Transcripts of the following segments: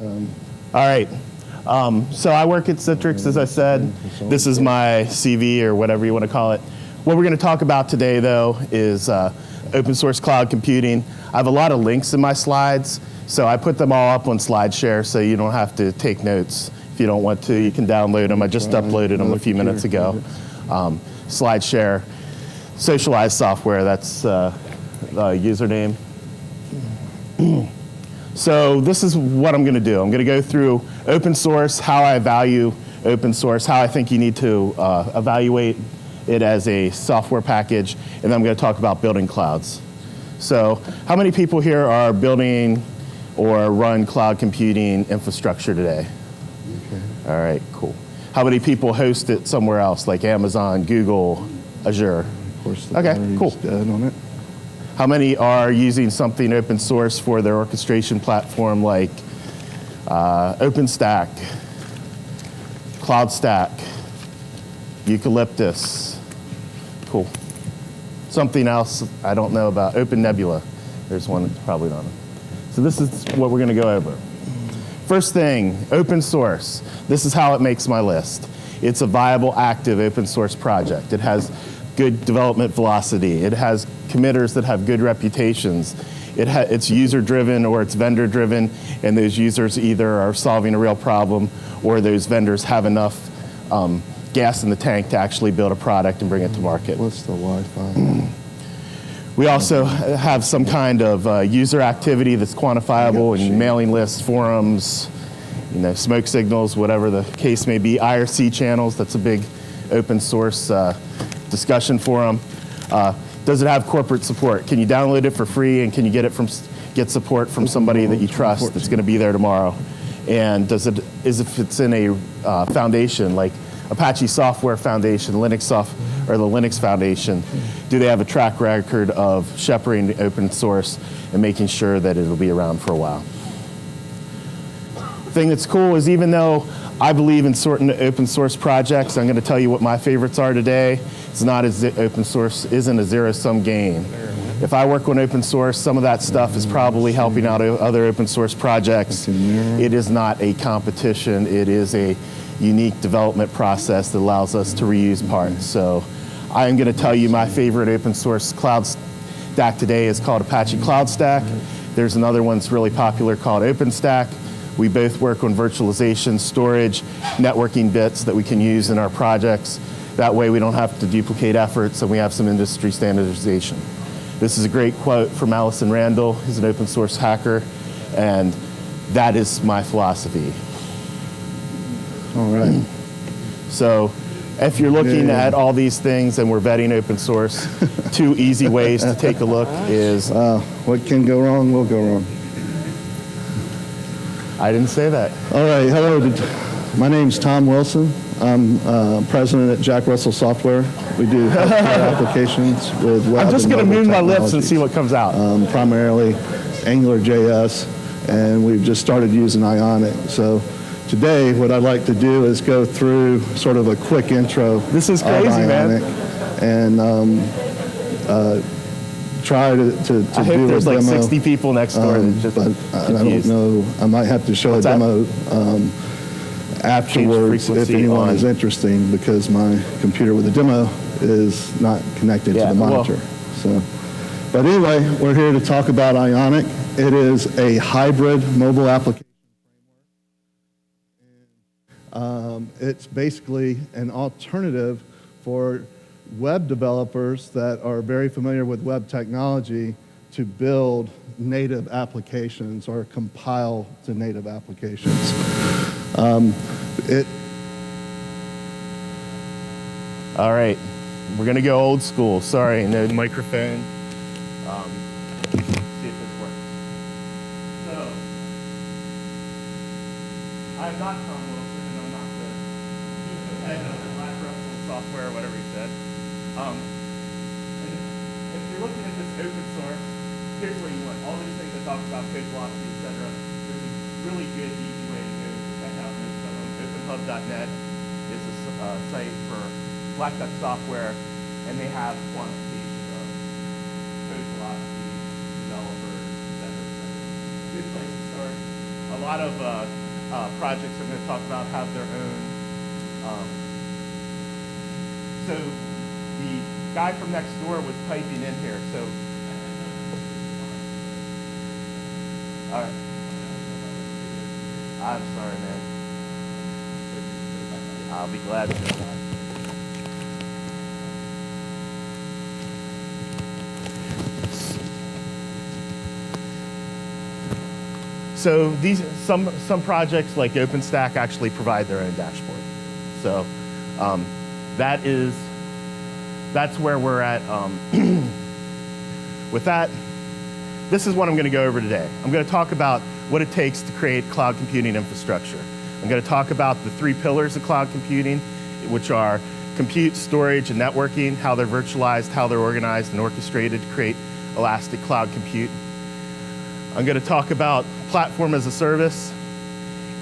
All right. So I work at Citrix, as I said. This is my CV or whatever you want to call it. What we're going to talk about today, though, is open source cloud computing. I have a lot of links in my slides, so I put them all up on SlideShare so you don't have to take notes. If you don't want to, you can download them. I just uploaded them a few minutes ago. SlideShare, socialized software, that's the username. So this is what I'm going to do. I'm going to go through open source, how I value open source, how I think you need to evaluate it as a software package, and then I'm going to talk about building clouds. So how many people here are building or run cloud computing infrastructure today? Okay. All right, cool. How many people host it somewhere else, like Amazon, Google, Azure? Of course, the okay, cool. Dead on it. How many are using something open source for their orchestration platform like OpenStack, CloudStack, Eucalyptus? Cool. Something else I don't know about, OpenNebula. There's one that's probably not. So this is what we're going to go over. First thing, open source. This is how it makes my list. It's a viable, active open source project. It has good development velocity. It has committers that have good reputations. It's user-driven or it's vendor-driven, and those users either are solving a real problem or those vendors have enough gas in the tank to actually build a product and bring it to market. What's the Wi-Fi? We also have some kind of user activity that's quantifiable in mailing lists, forums, smoke signals, whatever the case may be. IRC channels, that's a big open source discussion forum. Does it have corporate support? Can you download it for free, and can you get support from somebody that you trust that's going to be there tomorrow? And if it's in a foundation like Apache Software Foundation, or the Linux Foundation, do they have a track record of shepherding open source and making sure that it'll be around for a while? The thing that's cool is, even though I believe in certain open source projects, I'm going to tell you what my favorites are today. It's not as open source isn't a zero-sum game. If I work on open source, some of that stuff is probably helping out other open source projects. It is not a competition. It is a unique development process that allows us to reuse parts. So I'm going to tell you my favorite open source cloud stack today is called Apache CloudStack. There's another one that's really popular called OpenStack. We both work on virtualization, storage, networking bits that we can use in our projects. That way we don't have to duplicate efforts, and we have some industry standardization. This is a great quote from Allison Randall, who's an open source hacker, and that is my philosophy. All right. So if you're looking at all these things and we're vetting open source, 2 easy ways to take a look is... what can go wrong will go wrong. I didn't say that. All right, hello. My name's Tom Wilson. I'm president at Jack Russell Software. We do healthcare applications with web. I'm just going to move my lips and see what comes out. Primarily AngularJS, and we've just started using Ionic. So today, what I'd like to do is go through sort of a quick intro. This is crazy, man. And try to I hope do there's a like demo. 60 people next door that just but I don't know. I might have to show a demo afterwards if anyone is interested, because my computer with the demo is not connected to the monitor. So, but anyway, we're here to talk about Ionic. It is a hybrid mobile application framework. It's basically an alternative for web developers that are very familiar with web technology to build native applications or compile to native applications. All right, we're going to go old school. Sorry, no microphone. See if this works. So, I'm not Tom Wilson, and I'm not the head of the Jack Russell Software, whatever he said. And if you're looking at this open source, here's what you want. All these things I talked about, code velocity, etc. There's a really good, easy way to go check out most of them. OpenHub.net is a site for Black Duck software, and they have quantification of code velocity, developers, etc. Good place to start. A lot of projects I'm going to talk about have their own. So the guy from next door was typing in here. So, all right. I'm sorry, man. I'll be glad to. So these some projects like OpenStack actually provide their own dashboard. So that's where we're at. With that, this is what I'm going to go over today. I'm going to talk about what it takes to create cloud computing infrastructure. I'm going to talk about the 3 pillars of cloud computing, which are compute, storage, and networking, how they're virtualized, how they're organized and orchestrated to create elastic cloud compute. I'm going to talk about platform as a service,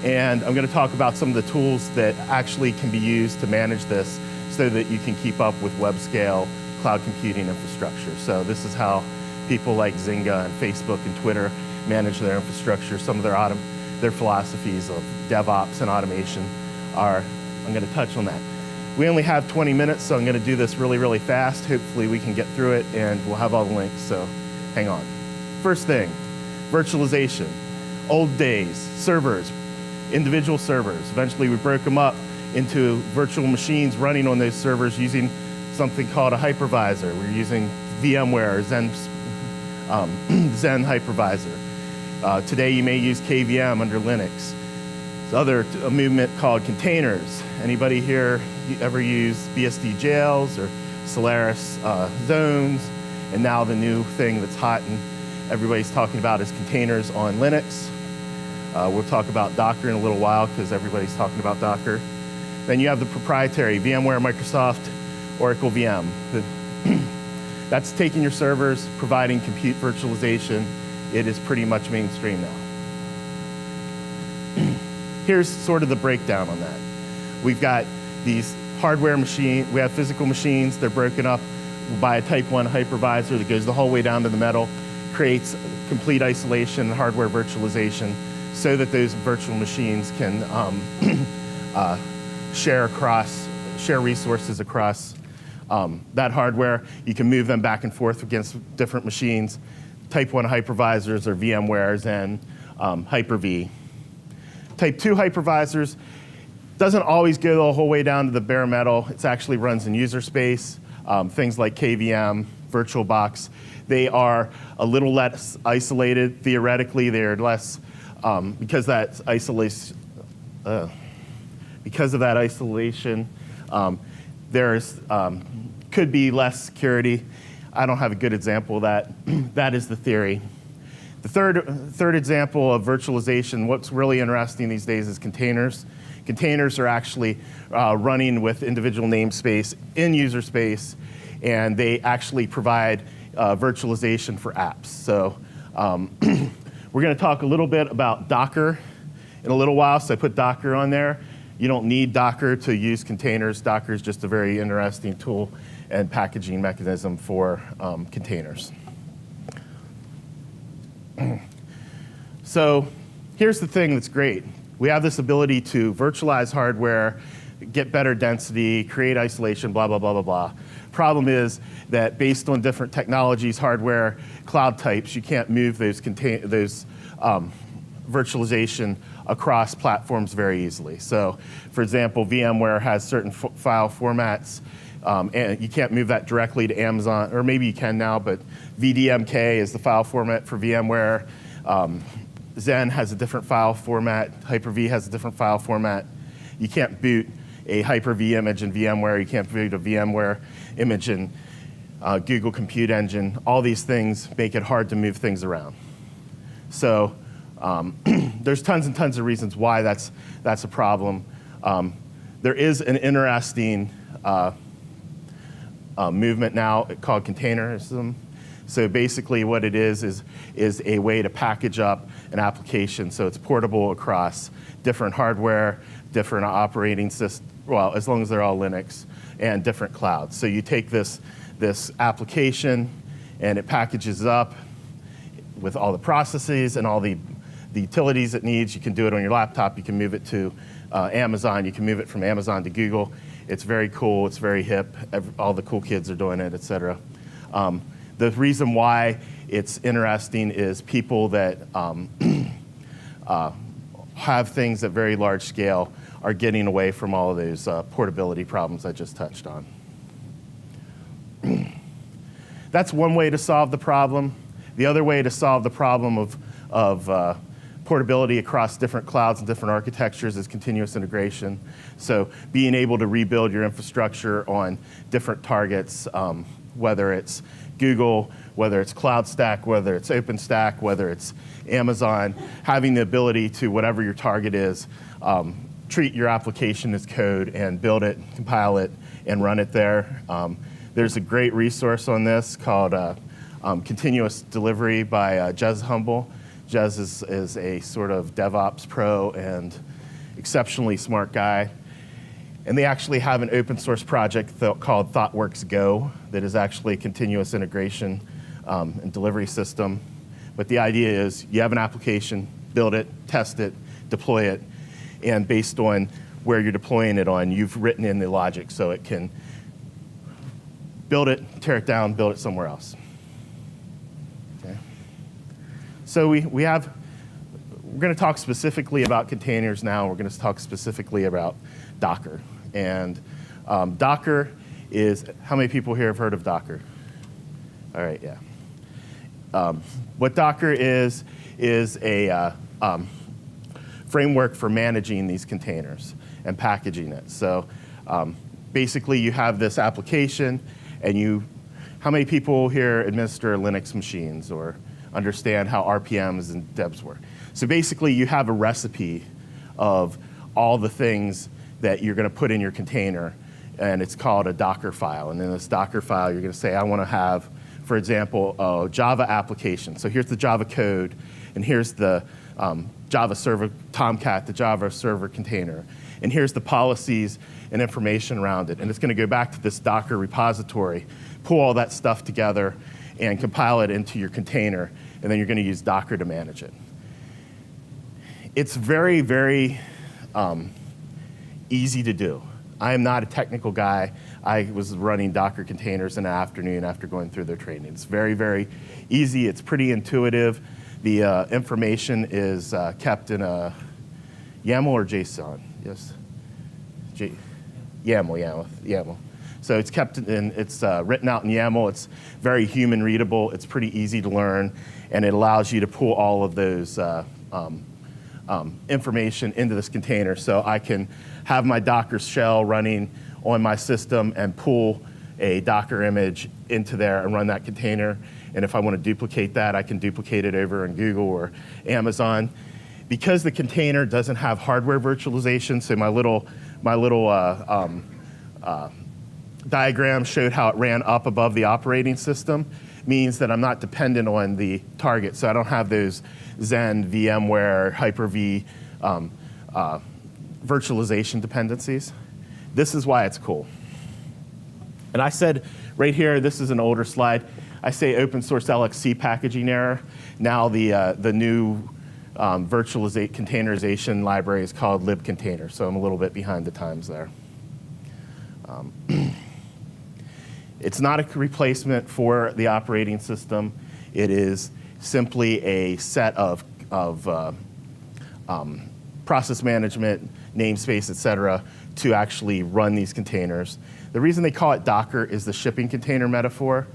and I'm going to talk about some of the tools that actually can be used to manage this so that you can keep up with web scale cloud computing infrastructure. So this is how people like Zynga and Facebook and Twitter manage their infrastructure. Some of their philosophies of DevOps and automation are, I'm going to touch on that. We only have 20 minutes, so I'm going to do this really, really fast. Hopefully we can get through it, and we'll have all the links, so hang on. First thing, virtualization. Old days, servers, individual servers. Eventually we broke them up into virtual machines running on those servers using something called a hypervisor. We're using VMware, Zen hypervisor. Today you may use KVM under Linux. There's a movement called containers. Anybody here ever use BSD jails or Solaris zones? And now the new thing that's hot and everybody's talking about is containers on Linux. We'll talk about Docker in a little while because everybody's talking about Docker. Then you have the proprietary VMware, Microsoft, Oracle VM. That's taking your servers, providing compute virtualization. It is pretty much mainstream now. Here's sort of the breakdown on that. We've got these hardware machines, we have physical machines, they're broken up by a type 1 hypervisor that goes the whole way down to the metal, creates complete isolation and hardware virtualization so that those virtual machines can share resources across that hardware. You can move them back and forth against different machines. Type 1 hypervisors or VMwares and Hyper-V. Type 2 hypervisors doesn't always go the whole way down to the bare metal. It actually runs in user space. Things like KVM, VirtualBox, they are a little less isolated. Theoretically, they're less, because of that isolation, there's could be less security. I don't have a good example of that. That is the theory. The third example of virtualization, what's really interesting these days is containers. Containers are actually running with individual namespace in user space, and they actually provide virtualization for apps. So we're going to talk a little bit about Docker in a little while, so I put Docker on there. You don't need Docker to use containers. Docker is just a very interesting tool and packaging mechanism for containers. So here's the thing that's great. We have this ability to virtualize hardware, get better density, create isolation, blah, blah, blah, blah, blah. Problem is that based on different technologies, hardware, cloud types, you can't move those virtualization across platforms very easily. So, for example, VMware has certain file formats, and you can't move that directly to Amazon, or maybe you can now, but VDMK is the file format for VMware. Zen has a different file format. Hyper-V has a different file format. You can't boot a Hyper-V image in VMware. You can't boot a VMware image in Google Compute Engine. All these things make it hard to move things around. So there's tons and tons of reasons why that's a problem. There is an interesting movement now called containerism. So basically what it is a way to package up an application so it's portable across different hardware, different operating systems, well, as long as they're all Linux, and different clouds. So you take this application and it packages up with all the processes and all the the utilities it needs. You can do it on your laptop. You can move it to Amazon. You can move it from Amazon to Google. It's very cool. It's very hip. All the cool kids are doing it, et cetera. The reason why it's interesting is people that have things at very large scale are getting away from all of those portability problems I just touched on. That's one way to solve the problem. The other way to solve the problem of portability across different clouds and different architectures is continuous integration. So being able to rebuild your infrastructure on different targets, whether it's Google, whether it's CloudStack, whether it's OpenStack, whether it's Amazon, having the ability to, whatever your target is, treat your application as code and build it, compile it, and run it there. There's a great resource on this called Continuous Delivery by Jez Humble. Jez is a sort of DevOps pro and exceptionally smart guy. And they actually have an open source project called ThoughtWorks Go that is actually a continuous integration and delivery system. But the idea is you have an application, build it, test it, deploy it, and based on where you're deploying it on, you've written in the logic so it can build it, tear it down, build it somewhere else. Okay. So we're going to talk specifically about containers now. We're going to talk specifically about Docker. And Docker is, how many people here have heard of Docker? All right, yeah. What Docker is a framework for managing these containers and packaging it. So basically you have this application and how many people here administer Linux machines or understand how RPMs and debs work? So basically you have a recipe of all the things that you're going to put in your container, and it's called a Docker file. And in this Docker file, you're going to say, I want to have, for example, a Java application. So here's the Java code, and here's the Java server, Tomcat, the Java server container. And here's the policies and information around it. And it's going to go back to this Docker repository, pull all that stuff together, and compile it into your container. And then you're going to use Docker to manage it. It's very, very easy to do. I am not a technical guy. I was running Docker containers in the afternoon after going through their training. It's very, very easy. It's pretty intuitive. The information is kept in a YAML or JSON? Yes? YAML. So it's kept in, it's written out in YAML. It's very human readable. It's pretty easy to learn, and it allows you to pull all of those information into this container. So I can have my Docker shell running on my system and pull a Docker image into there and run that container. And if I want to duplicate that, I can duplicate it over in Google or Amazon. Because the container doesn't have hardware virtualization, so my little diagram showed how it ran up above the operating system, means that I'm not dependent on the target. So I don't have those Xen, VMware, Hyper-V virtualization dependencies. This is why it's cool. And I said right here, this is an older slide, I say open source LXC packaging error. Now the new containerization library is called libcontainer, so I'm a little bit behind the times there. It's not a replacement for the operating system. It is simply a set of process management, namespace, et cetera, to actually run these containers. The reason they call it Docker is the shipping container metaphor.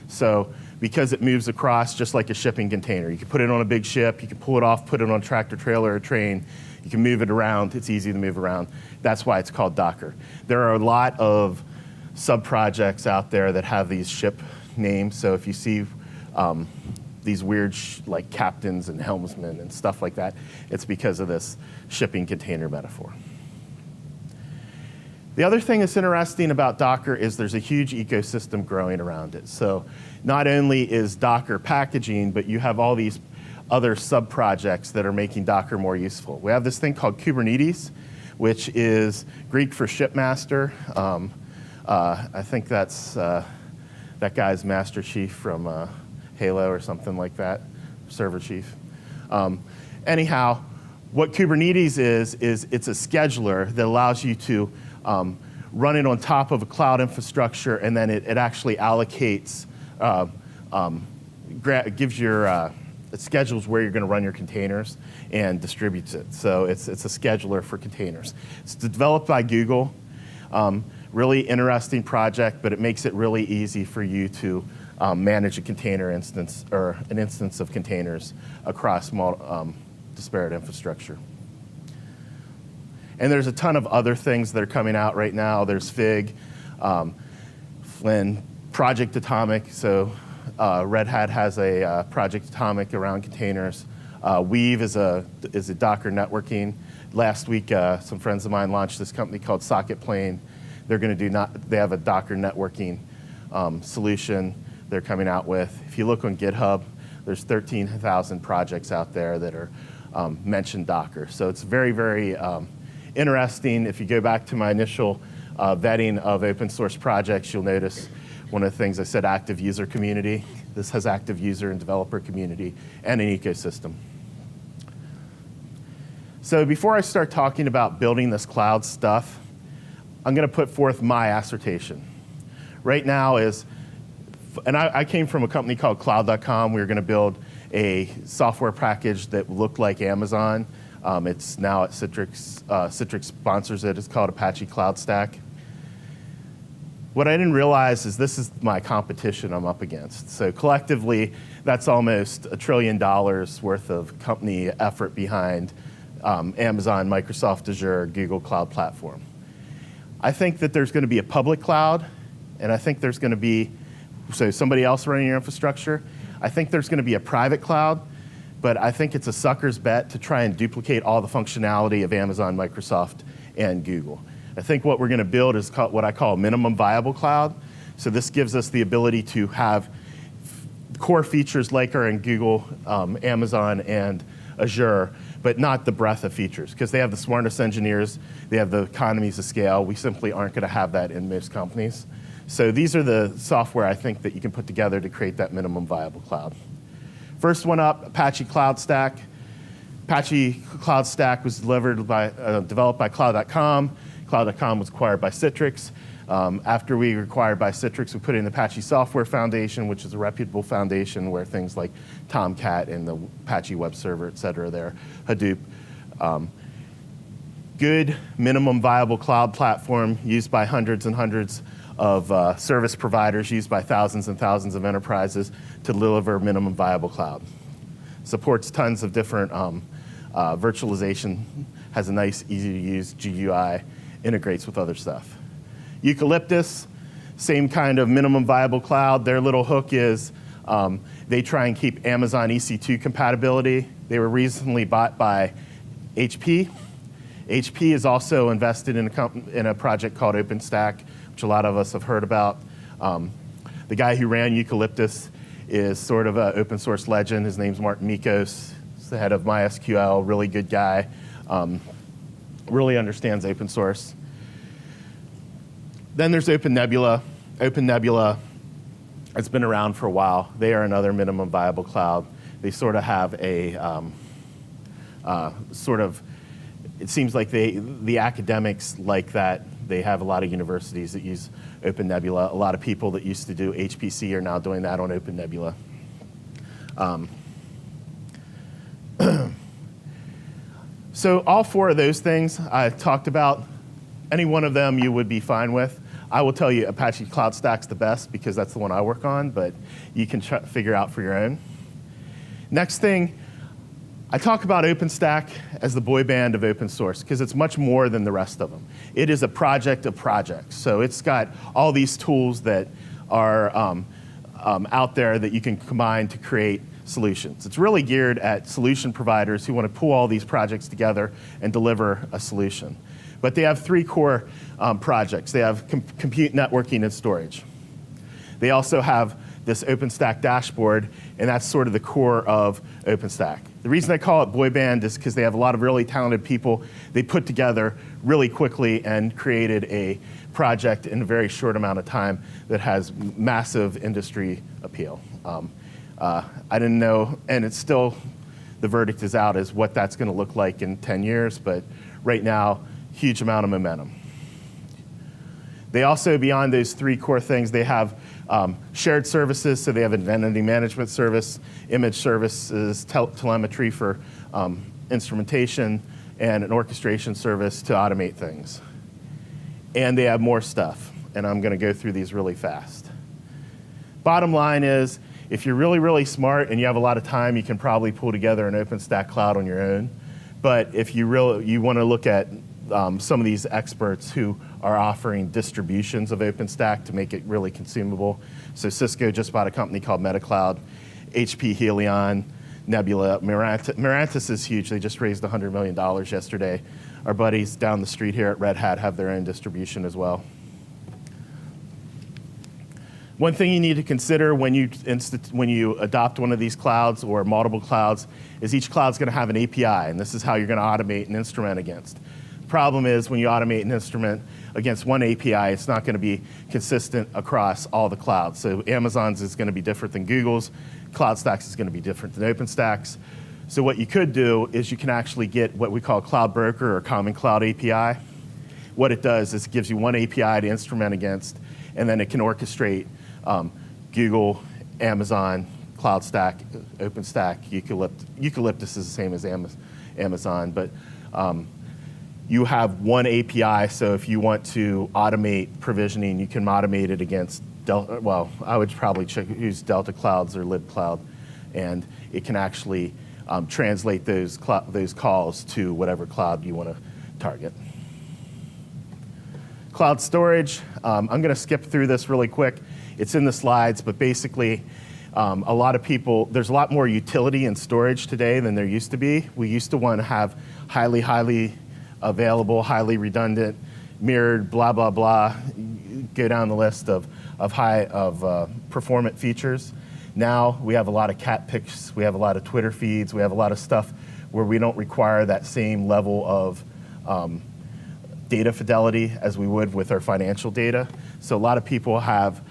So because it moves across just like a shipping container. You can put it on a big ship, you can pull it off, put it on a tractor trailer or a train, you can move it around, it's easy to move around. That's why it's called Docker. There are a lot of sub-projects out there that have these ship names, so if you see these weird like captains and helmsmen and stuff like that, it's because of this shipping container metaphor. The other thing that's interesting about Docker is there's a huge ecosystem growing around it. So not only is Docker packaging, but you have all these other sub-projects that are making Docker more useful. We have this thing called Kubernetes, which is Greek for shipmaster. I think that's that guy's Master Chief from Halo or something like that, server chief. And anyhow, what Kubernetes is it's a scheduler that allows you to run it on top of a cloud infrastructure, and then it actually allocates, gives your, it schedules where you're going to run your containers and distributes it. So it's a scheduler for containers. It's developed by Google. Really interesting project, but it makes it really easy for you to manage a container instance or an instance of containers across disparate infrastructure. And there's a ton of other things that are coming out right now. There's Fig, Flynn, Project Atomic. So Red Hat has a Project Atomic around containers. Weave is a Docker networking. Last week, some friends of mine launched this company called Socket Plane. They're going to they have a Docker networking solution they're coming out with. If you look on GitHub, there's 13,000 projects out there that are mention Docker. So it's very, very interesting. If you go back to my initial vetting of open source projects, you'll notice one of the things I said, active user community. This has active user and developer community and an ecosystem. So before I start talking about building this cloud stuff, I'm going to put forth my assertion. Right now and I came from a company called Cloud.com. We were going to build a software package that looked like Amazon. It's now at Citrix. Citrix sponsors it. It's called Apache Cloud Stack. What I didn't realize is this is my competition I'm up against. So collectively, that's almost $1 trillion worth of company effort behind Amazon, Microsoft Azure, Google Cloud Platform. I think that there's going to be a public cloud, and I think there's going to be somebody else running your infrastructure. I think there's going to be a private cloud, but I think it's a sucker's bet to try and duplicate all the functionality of Amazon, Microsoft, and Google. I think what we're going to build is what I call a minimum viable cloud. So this gives us the ability to have core features like are in Google, Amazon, and Azure, but not the breadth of features, because they have the smartest engineers, they have the economies of scale. We simply aren't going to have that in most companies. So these are the software I think that you can put together to create that minimum viable cloud. First one up, Apache Cloud Stack. Apache Cloud Stack was developed by Cloud.com. Cloud.com was acquired by Citrix. After we were acquired by Citrix, we put in the Apache Software Foundation, which is a reputable foundation where things like Tomcat and the Apache Web Server, et cetera, there, Hadoop. Good minimum viable cloud platform used by hundreds and hundreds of service providers, used by thousands and thousands of enterprises to deliver minimum viable cloud. Supports tons of different virtualization, has a nice, easy to use GUI, integrates with other stuff. Eucalyptus, same kind of minimum viable cloud. Their little hook is they try and keep Amazon EC2 compatibility. They were recently bought by HP. HP is also invested in a project called OpenStack, which a lot of us have heard about. The guy who ran Eucalyptus is sort of an open source legend. His name's Martin Mikos. He's the head of MySQL, really good guy. Really understands open source. Then there's OpenNebula. OpenNebula has been around for a while. They are another minimum viable cloud. They sort of have a it seems like the academics like that. They have a lot of universities that use OpenNebula. A lot of people that used to do HPC are now doing that on OpenNebula. So all four of those things I talked about, any one of them you would be fine with. I will tell you Apache Cloud Stack's the best because that's the one I work on, but you can figure out for your own. Next thing, I talk about OpenStack as the boy band of open source because it's much more than the rest of them. It is a project of projects. So it's got all these tools that are out there that you can combine to create solutions. It's really geared at solution providers who want to pull all these projects together and deliver a solution. But they have three core projects. They have compute, networking, and storage. They also have this OpenStack dashboard, and that's sort of the core of OpenStack. The reason I call it boy band is because they have a lot of really talented people they put together really quickly and created a project in a very short amount of time that has massive industry appeal. I didn't know, and it's still the verdict is out as what that's going to look like in 10 years, but right now, huge amount of momentum. They also, beyond those three core things, they have shared services, so they have an identity management service, image services, telemetry for instrumentation, and an orchestration service to automate things. And they have more stuff, and I'm going to go through these really fast. Bottom line is, if you're really, really smart and you have a lot of time, you can probably pull together an OpenStack cloud on your own. But if you want to look at some of these experts who are offering distributions of OpenStack to make it really consumable. So Cisco just bought a company called MetaCloud, HP Helion, Nebula, Mirantis is huge. They just raised $100 million yesterday. Our buddies down the street here at Red Hat have their own distribution as well. One thing you need to consider when you adopt one of these clouds or multiple clouds is each cloud's going to have an API, and this is how you're going to automate an instrument against. The problem is when you automate an instrument against one API, it's not going to be consistent across all the clouds. So Amazon's is going to be different than Google's. CloudStack's is going to be different than OpenStack's. So what you could do is you can actually get what we call Cloud Broker or Common Cloud API. What it does is it gives you one API to instrument against, and then it can orchestrate Google, Amazon, CloudStack, OpenStack, Eucalyptus is the same as Amazon, but you have one API, so if you want to automate provisioning, you can automate it against Delta. Well, I would probably use Delta Clouds or libcloud, and it can actually translate those calls to whatever cloud you want to target. Cloud storage, I'm going to skip through this really quick. It's in the slides, but basically, a lot of people, there's a lot more utility in storage today than there used to be. We used to want to have highly available, highly redundant, mirrored, blah, blah, blah, go down the list of performant features. Now we have a lot of cat pics, we have a lot of Twitter feeds, we have a lot of stuff where we don't require that same level of data fidelity as we would with our financial data. So a lot of people have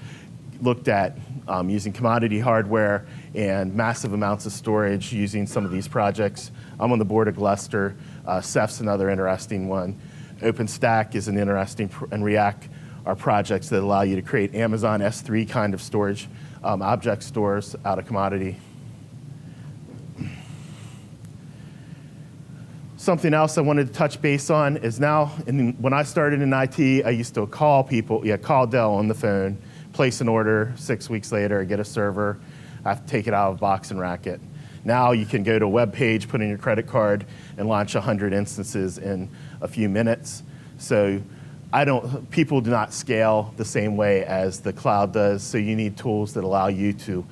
looked at using commodity hardware and massive amounts of storage using some of these projects. I'm on the board of Gluster. Ceph's another interesting one. OpenStack is an interesting, and React are projects that allow you to create Amazon S3 kind of storage, object stores out of commodity. Something else I wanted to touch base on is now, when I started in IT, I used to call Dell on the phone, place an order, 6 weeks later, get a server, I have to take it out of the box and rack it. Now you can go to a web page, put in your credit card, and launch 100 instances in a few minutes. So people do not scale the same way as the cloud does, so you need tools that allow you to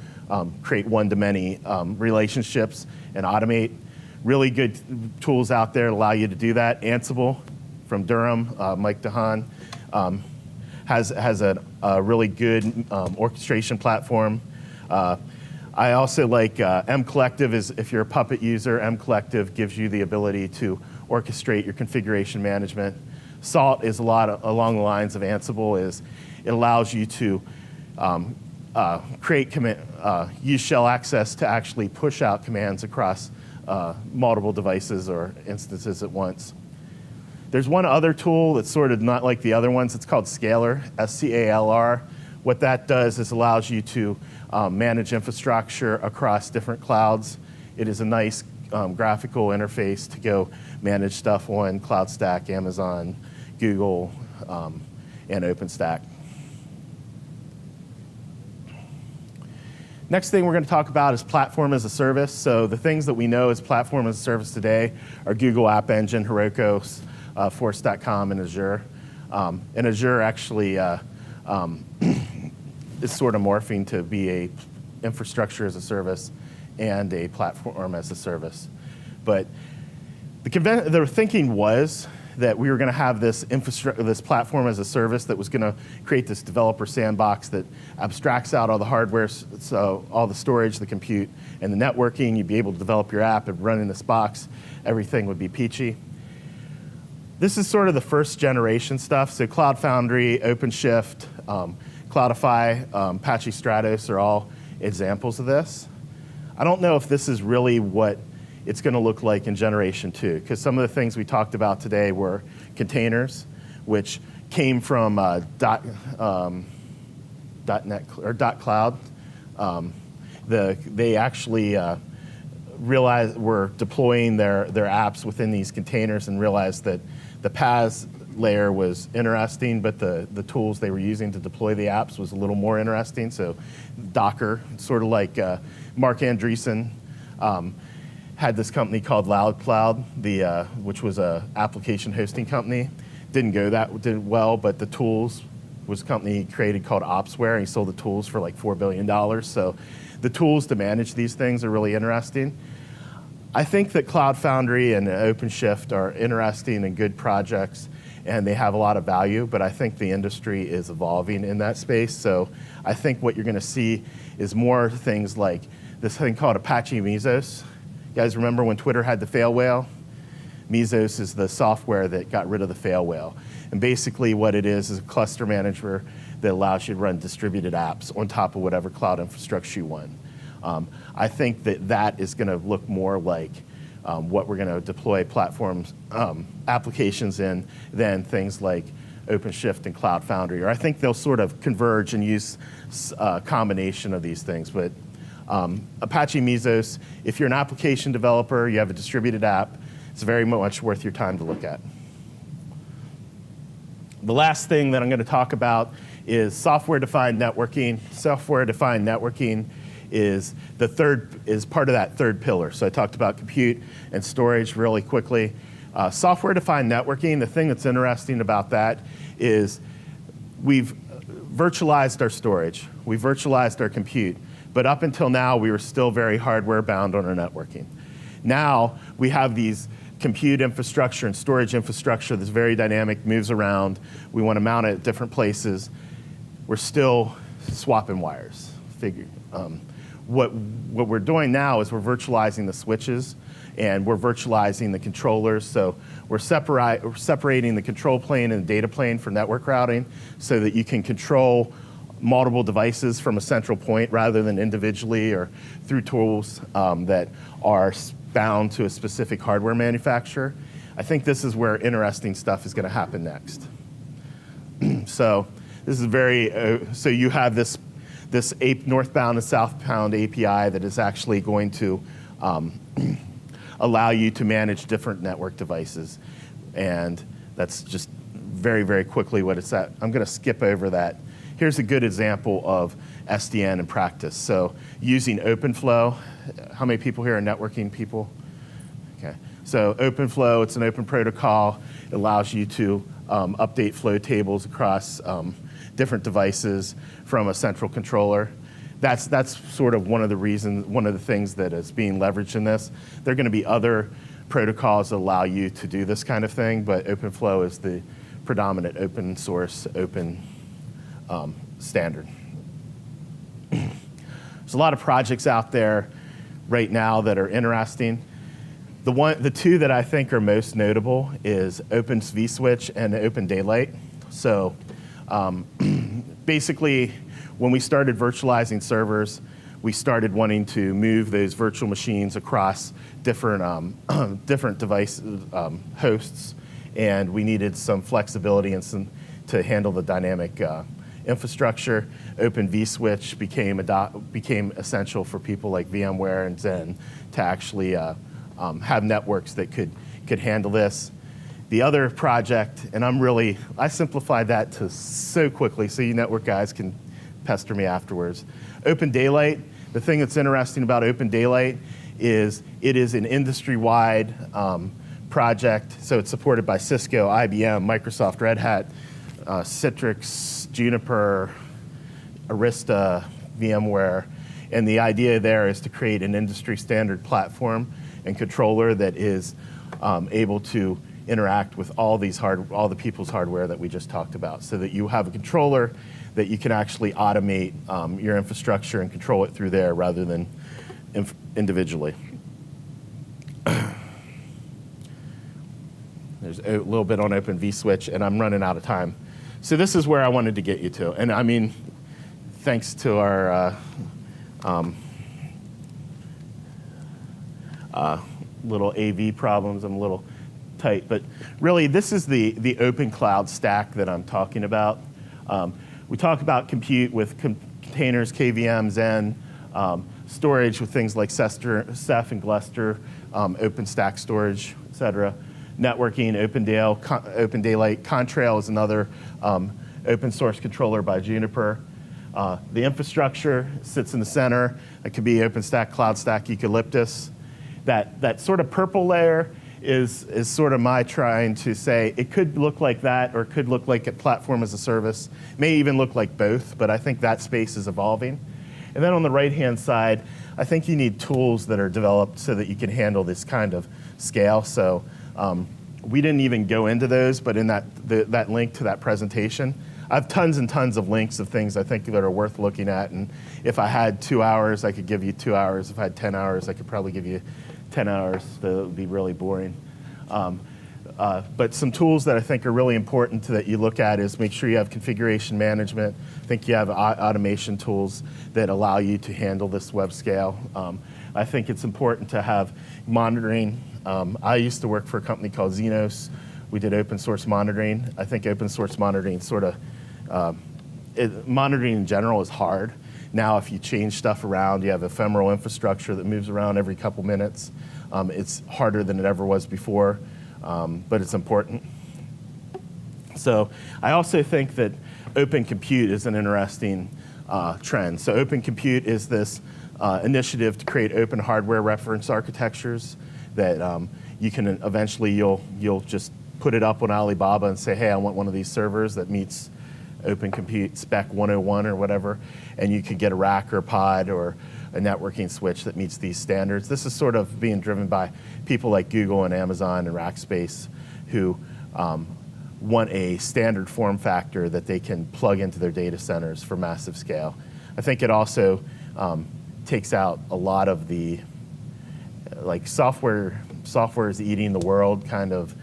create one-to-many relationships and automate. Really good tools out there allow you to do that. Ansible from Durham, Mike DeHaan, has a really good orchestration platform. I also like mCollective. If you're a Puppet user, mCollective gives you the ability to orchestrate your configuration management. Salt is a lot along the lines of Ansible. It allows you to use shell access to actually push out commands across multiple devices or instances at once. There's one other tool that's sort of not like the other ones. It's called Scalar, S-C-A-L-R. What that does is allows you to manage infrastructure across different clouds. It is a nice graphical interface to go manage stuff on CloudStack, Amazon, Google, and OpenStack. Next thing we're going to talk about is platform as a service. So the things that we know as platform as a service today are Google App Engine, Heroku, Force.com, and Azure. And Azure actually is sort of morphing to be a infrastructure as a service and a platform as a service. But the thinking was that we were going to have this platform as a service that was going to create this developer sandbox that abstracts out all the hardware, so all the storage, the compute, and the networking. You'd be able to develop your app and run in this box. Everything would be peachy. This is sort of the first generation stuff. So Cloud Foundry, OpenShift, Cloudify, Apache Stratos are all examples of this. I don't know if this is really what it's going to look like in generation 2. Because some of the things we talked about today were containers, which came from .NET or .cloud. They actually realized were deploying their apps within these containers and realized that the PaaS layer was interesting, but the tools they were using to deploy the apps was a little more interesting. So Docker, sort of like Mark Andreessen, had this company called Loud Cloud, which was a application hosting company. Did well, but the tools was a company he created called Opsware, and he sold the tools for like $4 billion. So the tools to manage these things are really interesting. I think that Cloud Foundry and OpenShift are interesting and good projects, and they have a lot of value, but I think the industry is evolving in that space. So I think what you're going to see is more things like this thing called Apache Mesos. You guys remember when Twitter had the fail whale? Mesos is the software that got rid of the fail whale. And basically what it is a cluster manager that allows you to run distributed apps on top of whatever cloud infrastructure you want. I think that is going to look more like what we're going to deploy platforms, applications in than things like OpenShift and Cloud Foundry. Or I think they'll sort of converge and use a combination of these things. But Apache Mesos, if you're an application developer, you have a distributed app, it's very much worth your time to look at. The last thing that I'm going to talk about is software-defined networking. Software-defined networking is part of that third pillar. So I talked about compute and storage really quickly. Software-defined networking, the thing that's interesting about that is we've virtualized our storage. We virtualized our compute. But up until now, we were still very hardware bound on our networking. Now we have these compute infrastructure and storage infrastructure that's very dynamic, moves around. We want to mount it at different places. We're still swapping wires. What we're doing now is we're virtualizing the switches and we're virtualizing the controllers. So we're separating the control plane and the data plane for network routing so that you can control multiple devices from a central point rather than individually or through tools that are bound to a specific hardware manufacturer. I think this is where interesting stuff is going to happen next. So this is so you have this northbound and southbound API that is actually going to allow you to manage different network devices. And that's just very, very quickly what it's at. I'm going to skip over that. Here's a good example of SDN in practice. So using OpenFlow, how many people here are networking people? Okay. So OpenFlow, it's an open protocol. It allows you to update flow tables across different devices from a central controller. That's sort of one of the things that is being leveraged in this. There are going to be other protocols that allow you to do this kind of thing, but OpenFlow is the predominant open source, open standard. There's a lot of projects out there right now that are interesting. The two that I think are most notable is OpenVSwitch and OpenDaylight. So basically, when we started virtualizing servers, we started wanting to move those virtual machines across different device hosts, and we needed some flexibility and to handle the dynamic infrastructure. OpenVSwitch became essential for people like VMware and Zen to actually have networks that could handle this. The other project, and I simplified that to so quickly so you network guys can pester me afterwards. OpenDaylight, the thing that's interesting about OpenDaylight is it is an industry-wide project. So it's supported by Cisco, IBM, Microsoft, Red Hat, Citrix, Juniper, Arista, VMware. And the idea there is to create an industry standard platform and controller that is able to interact with all the people's hardware that we just talked about, so that you have a controller that you can actually automate your infrastructure and control it through there rather than individually. There's a little bit on OpenVSwitch, and I'm running out of time. So this is where I wanted to get you to. And I mean, thanks to our little AV problems. I'm a little tight, but really this is the open cloud stack that I'm talking about. We talk about compute with containers, KVM, Zen, storage with things like Ceph and Gluster, OpenStack storage, et cetera. Networking, Open Daylight. Contrail is another open source controller by Juniper. The infrastructure sits in the center. It could be OpenStack, CloudStack, Eucalyptus. That sort of purple layer is sort of my trying to say it could look like that or it could look like a platform as a service. It may even look like both, but I think that space is evolving. And then on the right-hand side, I think you need tools that are developed so that you can handle this kind of scale. So we didn't even go into those, but in that link to that presentation, I have tons and tons of links of things I think that are worth looking at. And if I had 2 hours, I could give you 2 hours. If I had 10 hours, I could probably give you 10 hours. That would be really boring. But some tools that I think are really important that you look at is make sure you have configuration management. I think you have automation tools that allow you to handle this web scale. I think it's important to have monitoring. I used to work for a company called Xenos. We did open source monitoring. I think open source monitoring monitoring in general is hard. Now, if you change stuff around, you have ephemeral infrastructure that moves around every couple minutes. It's harder than it ever was before, but it's important. So I also think that open compute is an interesting trend. So open compute is this initiative to create open hardware reference architectures that you can eventually, you'll just put it up on Alibaba and say, hey, I want one of these servers that meets Open Compute Spec 101 or whatever, and you could get a rack or a pod or a networking switch that meets these standards. This is sort of being driven by people like Google and Amazon and Rackspace who want a standard form factor that they can plug into their data centers for massive scale. I think it also takes out a lot of the, like software is eating the world kind of.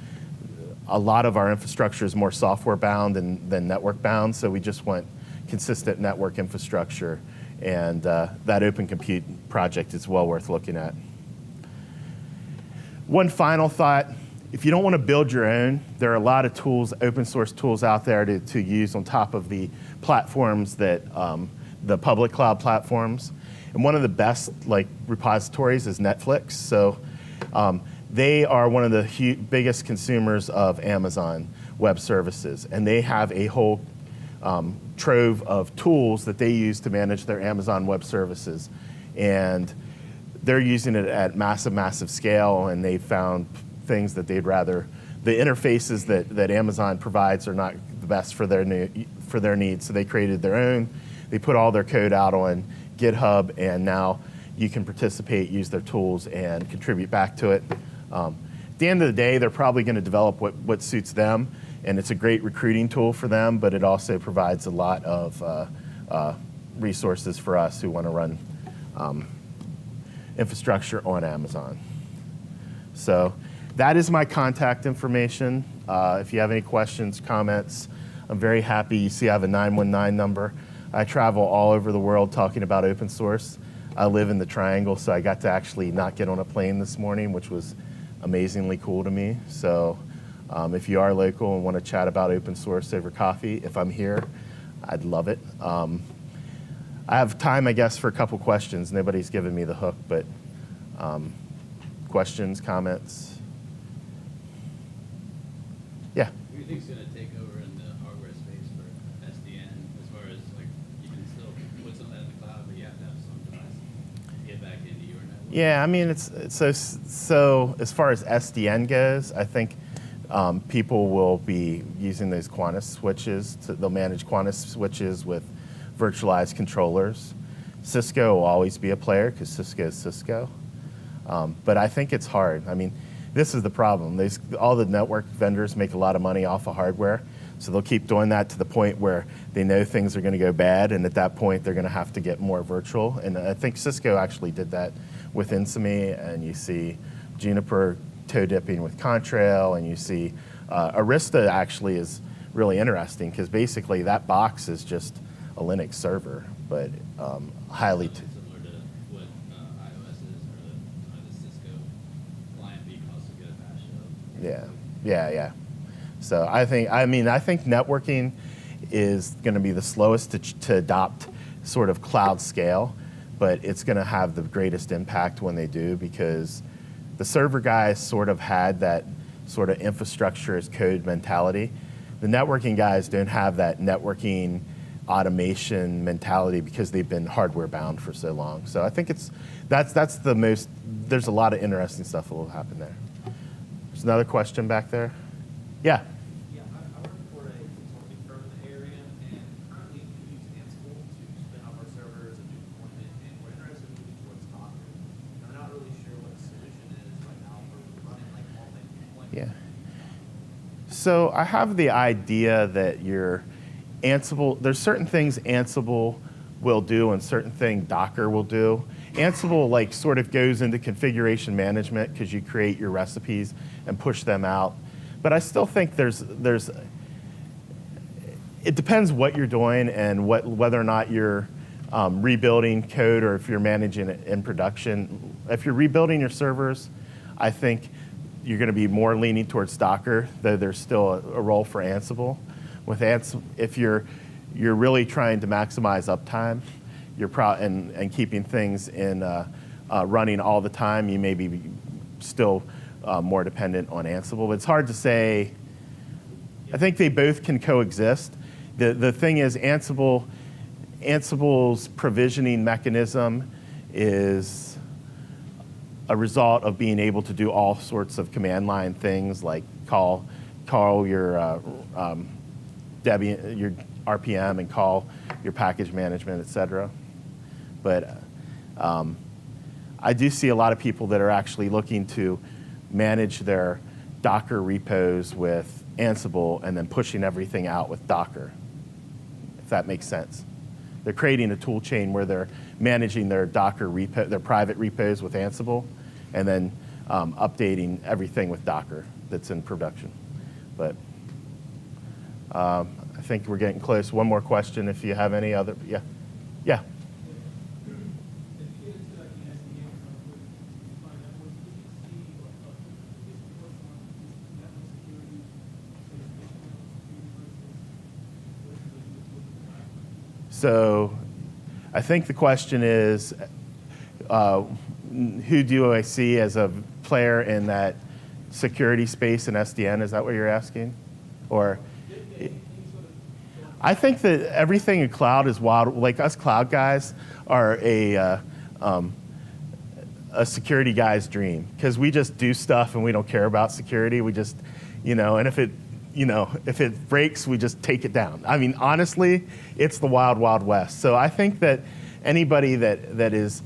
A lot of our infrastructure is more software bound than network bound, so we just want consistent network infrastructure, and that Open Compute project is well worth looking at. One final thought, if you don't want to build your own, there are a lot of tools, open source tools out there to use on top of the platforms that, the public cloud platforms. And one of the best repositories is Netflix. So they are one of the biggest consumers of Amazon Web Services, and they have a whole trove of tools that they use to manage their Amazon Web Services. And they're using it at massive scale, and they found things that they'd rather, the interfaces that Amazon provides are not the best for their needs, so they created their own. They put all their code out on GitHub, and now you can participate, use their tools, and contribute back to it. At the end of the day, they're probably going to develop what suits them, and it's a great recruiting tool for them, but it also provides a lot of resources for us who want to run infrastructure on Amazon. So that is my contact information. If you have any questions, comments, I'm very happy. You see I have a 919 number. I travel all over the world talking about open source. I live in the Triangle, so I got to actually not get on a plane this morning, which was amazingly cool to me. So if you are local and want to chat about open source over coffee, if I'm here, I'd love it. I have time, I guess, for a couple questions. Nobody's given me the hook, but questions, comments? Yeah. What do you think is going to take over in the hardware space for SDN, as far as you can still put some of that in the cloud, but you have to have some device to get back into your network? Yeah, I mean, it's so as far as SDN goes, I think people will be using those Quantus switches. They'll manage Quantus switches with virtualized controllers. Cisco will always be a player because Cisco is Cisco. But I think it's hard. I mean, this is the problem. All the network vendors make a lot of money off of hardware, so they'll keep doing that to the point where they know things are going to go bad, and at that point they're going to have to get more virtual. And I think Cisco actually did that with Insimy, and you see Juniper toe dipping with Contrail, and you see Arista actually is really interesting because basically that box is just a Linux server, but highly. Similar to what iOS is, or the Cisco client Yeah. So I think networking is going to be the slowest to adopt sort of cloud scale, but it's going to have the greatest impact when they do, because the server guys sort of had that sort of infrastructure as code mentality. The networking guys don't have that networking automation mentality because they've been hardware bound for so long. So I think that's the most, there's a lot of interesting stuff that will happen there. There's another question back there. Yeah. Yeah, I work for a consulting firm in the area, and currently we use Ansible to spin up our servers and do deployment, and we're interested in moving towards Docker. And we're not really sure what the solution is right now for running like multi-deployment. Yeah. So I have the idea that your Ansible, there's certain things Ansible will do and certain things Docker will do. Ansible like sort of goes into configuration management because you create your recipes and push them out. But I still think it depends what you're doing and whether or not you're rebuilding code or if you're managing it in production. If you're rebuilding your servers, I think you're going to be more leaning towards Docker, though there's still a role for Ansible. With Ansible, if you're really trying to maximize uptime, and keeping things in running all the time, you may be still more dependent on Ansible. But it's hard to say. I think they both can coexist. The thing is, Ansible's provisioning mechanism is a result of being able to do all sorts of command line things like call your Debian, your RPM, and call your package management, et cetera. But I do see a lot of people that are actually looking to manage their Docker repos with Ansible and then pushing everything out with Docker, if that makes sense. They're creating a tool chain where they're managing their Docker repo, their private repos with Ansible, and then updating everything with Docker that's in production. But I think we're getting close. One more question if you have any other. Yeah. So I think the question is, who do I see as a player in that security space in SDN? Is that what you're asking? Or I think that everything in cloud is wild. Like us cloud guys are a security guy's dream, because we just do stuff and we don't care about security. We just, and if it breaks, we just take it down. I mean, honestly, it's the wild, wild west. So I think that anybody that is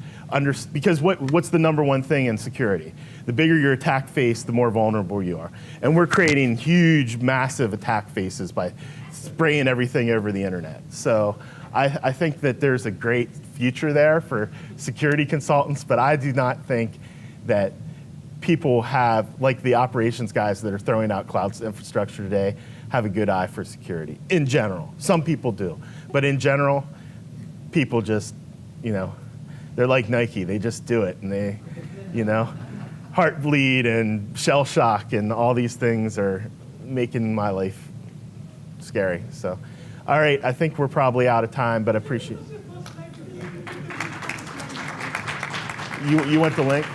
because what's the number one thing in security? The bigger your attack face, the more vulnerable you are. And we're creating huge, massive attack faces by spraying everything over the internet. So I think that there's a great future there for security consultants, but I do not think that people have, like the operations guys that are throwing out cloud infrastructure today, have a good eye for security in general. Some people do, but in general, people just, they're like Nike. They just do it, and they, heart bleed and shell shock and all these things are making my life scary. So, all right, I think we're probably out of time, but I appreciate it. You want the link?